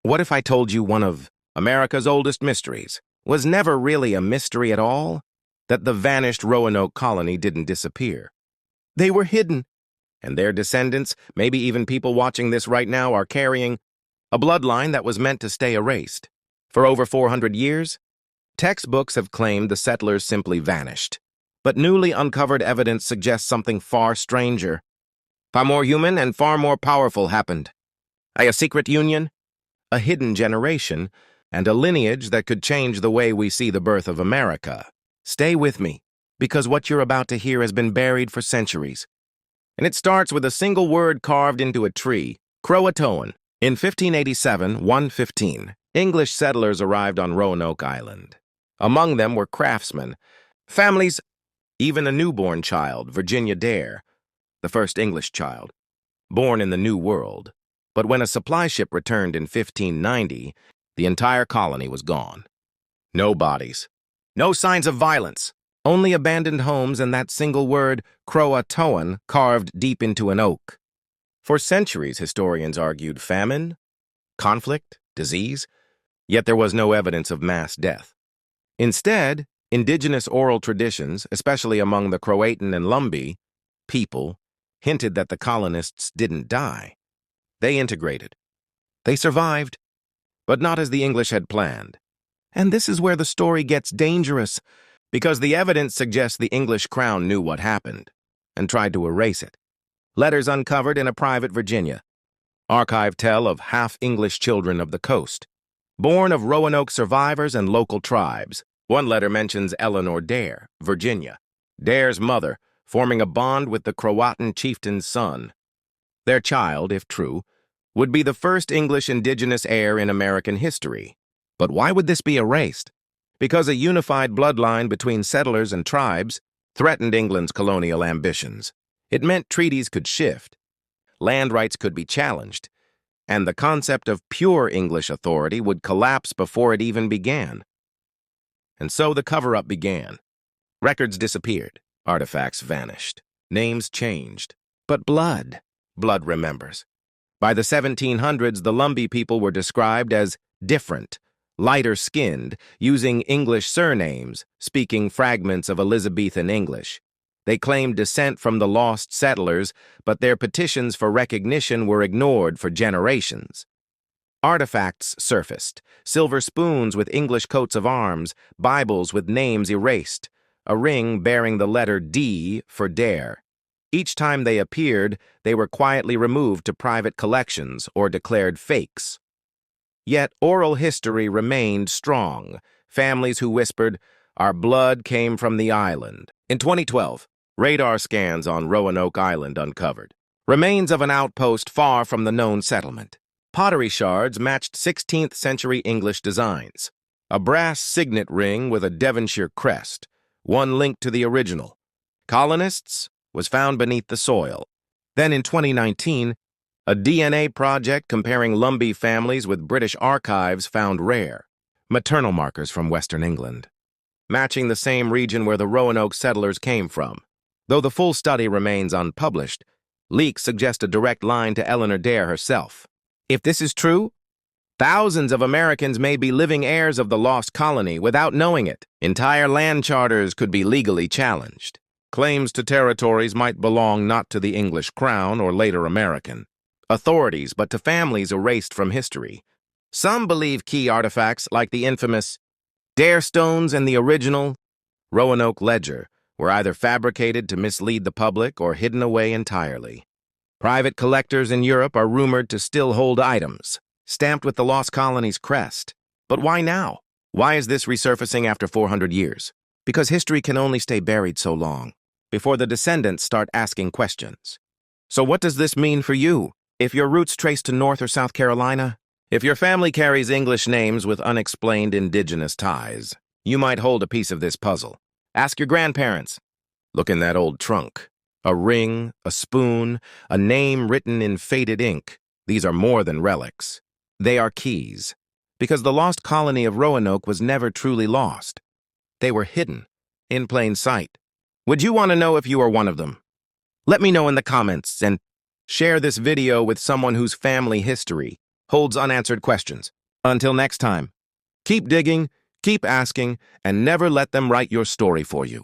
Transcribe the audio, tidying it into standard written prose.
What if I told you one of America's oldest mysteries was never really a mystery at all? That the vanished Roanoke colony didn't disappear. They were hidden, and their descendants, maybe even people watching this right now, are carrying a bloodline that was meant to stay erased. For over 400 years, textbooks have claimed the settlers simply vanished. But newly uncovered evidence suggests something far stranger, far more human and far more powerful happened. A secret union, a hidden generation, and a lineage that could change the way we see the birth of America. Stay with me, because what you're about to hear has been buried for centuries. And it starts with a single word carved into a tree, Croatoan. In 1587, 115, English settlers arrived on Roanoke Island. Among them were craftsmen, families, even a newborn child, Virginia Dare, the first English child, born in the New World. But when a supply ship returned in 1590, the entire colony was gone. No bodies, no signs of violence, only abandoned homes and that single word, Croatoan, carved deep into an oak. For centuries, historians argued famine, conflict, disease, yet there was no evidence of mass death. Instead, indigenous oral traditions, especially among the Croatan and Lumbee people, hinted that the colonists didn't die. They integrated. They survived, but not as the English had planned. And this is where the story gets dangerous, because the evidence suggests the English crown knew what happened and tried to erase it. Letters uncovered in a private Virginia. Archive tell of half-English children of the coast, born of Roanoke survivors and local tribes. One letter mentions Eleanor Dare, Virginia, Dare's mother, forming a bond with the Croatan chieftain's son. Their child, if true, would be the first English indigenous heir in American history. But why would this be erased? Because a unified bloodline between settlers and tribes threatened England's colonial ambitions. It meant treaties could shift, land rights could be challenged, and the concept of pure English authority would collapse before it even began. And so the cover-up began. Records disappeared, artifacts vanished, names changed. But blood remembers. By the 1700s, the Lumbee people were described as different, lighter-skinned, using English surnames, speaking fragments of Elizabethan English. They claimed descent from the lost settlers, but their petitions for recognition were ignored for generations. Artifacts surfaced, silver spoons with English coats of arms, Bibles with names erased, a ring bearing the letter D for Dare. Each time they appeared, they were quietly removed to private collections or declared fakes. Yet oral history remained strong, families who whispered, "Our blood came from the island." In 2012, radar scans on Roanoke Island uncovered remains of an outpost far from the known settlement. Pottery shards matched 16th century English designs. A brass signet ring with a Devonshire crest, one linked to the original. Colonists was found beneath the soil. Then in 2019, a DNA project comparing Lumbee families with British archives found rare maternal markers from Western England, matching the same region where the Roanoke settlers came from. Though the full study remains unpublished, leaks suggest a direct line to Eleanor Dare herself. If this is true, thousands of Americans may be living heirs of the lost colony without knowing it. Entire land charters could be legally challenged. Claims to territories might belong not to the English crown or later American authorities, but to families erased from history. Some believe key artifacts, like the infamous Dare stones and the original Roanoke ledger, were either fabricated to mislead the public or hidden away entirely. Private collectors in Europe are rumored to still hold items, stamped with the lost colony's crest. But why now? Why is this resurfacing after 400 years? Because history can only stay buried so long, before the descendants start asking questions. So what does this mean for you? If your roots trace to North or South Carolina, if your family carries English names with unexplained indigenous ties, you might hold a piece of this puzzle. Ask your grandparents. Look in that old trunk. A ring, a spoon, a name written in faded ink. These are more than relics. They are keys. Because the lost colony of Roanoke was never truly lost. They were hidden, in plain sight. Would you want to know if you are one of them? Let me know in the comments and share this video with someone whose family history holds unanswered questions. Until next time, keep digging, keep asking, and never let them write your story for you.